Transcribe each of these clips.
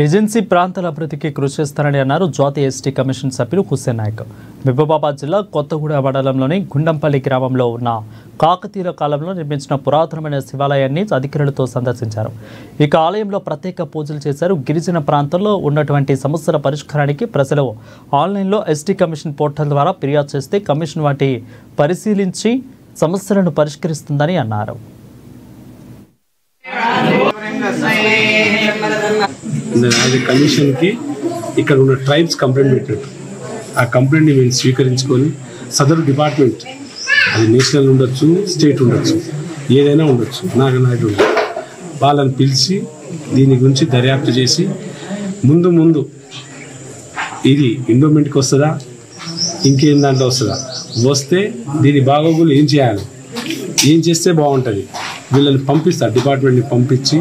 Agency ప్రాంతాల అభివృద్ధికి కృషి చేస్తారని అన్నారు జాతీయ ఎస్టీ కమిషన్ సభ్యులు హుస్సేన్ నాయక్. మహబూబాబాద్ జిల్లా కొత్తగూడ మండలంలోని గుండంపల్లి గ్రామంలో ఉన్న కాకతీయుల కాలంలో నిర్మించిన పురాతనమైన శివాలయాన్ని అధికారులతో సందర్శించారు. ఇక ఆలయంలో ప్రత్యేక పూజలు చేశారు. గిరిజన ప్రాంతాల్లో ఉన్నటువంటి సమస్యల పరిష్కారానికి ప్రజలు ఆన్లైన్లో ఎస్టీ కమిషన్ పోర్టల్ ద్వారా ఫిర్యాదు చేస్తే కమిషన్ వాటి పరిశీలించి సమస్యలను పరిష్కరిస్తుందని అన్నారు. అది కమిషన్కి ఇక్కడ ఉన్న ట్రైబ్స్ కంప్లైంట్ పెట్టినట్టు ఆ కంప్లైంట్ని మేము స్వీకరించుకొని సదరు డిపార్ట్మెంట్ అది నేషనల్ ఉండొచ్చు, స్టేట్ ఉండొచ్చు, ఏదైనా ఉండొచ్చు, నాగనాయుడు వాళ్ళని పిలిచి దీని గురించి దర్యాప్తు చేసి ముందు ఇది ఎండోమెంట్కి వస్తుందా, ఇంకేం దాంట్లో వస్తే దీని బాగోగులు ఏం చేయాలి, ఏం చేస్తే బాగుంటుంది, వీళ్ళని పంపిస్తారు. డిపార్ట్మెంట్ని పంపించి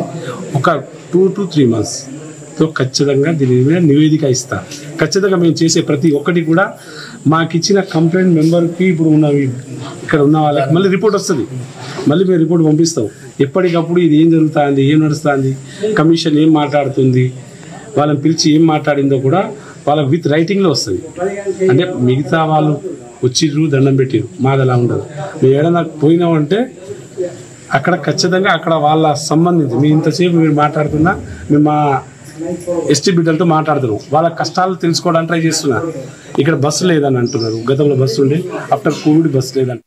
ఒక 2 to 3 monthsతో ఖచ్చితంగా దీని మీద నివేదిక ఇస్తారు. ఖచ్చితంగా మేము చేసే ప్రతి ఒక్కటి కూడా మాకు ఇచ్చిన కంప్లైంట్ మెంబర్కి ఇప్పుడు ఇక్కడ ఉన్న వాళ్ళకి మళ్ళీ రిపోర్ట్ వస్తుంది. మళ్ళీ మేము రిపోర్ట్ పంపిస్తాం. ఎప్పటికప్పుడు ఇది ఏం జరుగుతుంది, ఏం నడుస్తుంది, కమిషన్ ఏం మాట్లాడుతుంది, వాళ్ళని పిలిచి ఏం మాట్లాడిందో కూడా వాళ్ళ విత్ రైటింగ్లో వస్తుంది. అంటే మిగతా వాళ్ళు వచ్చిర్రు దండం పెట్టిర్రు, మాది అలా ఉండదు. మేము ఏదైనా పోయినామంటే అక్కడ ఖచ్చితంగా అక్కడ వాళ్ళ సంబంధించి మీ ఇంతసేపు మీరు మాట్లాడుతున్నా మేము మా ఎస్టీ బిడ్డలతో మాట్లాడుతున్నాం. వాళ్ళ కష్టాలు తెలుసుకోవడానికి ట్రై చేస్తున్నారు. ఇక్కడ బస్సు లేదని అంటున్నారు. గతంలో బస్సు ఉండే, ఆఫ్టర్ కోవిడ్ బస్సు లేదని.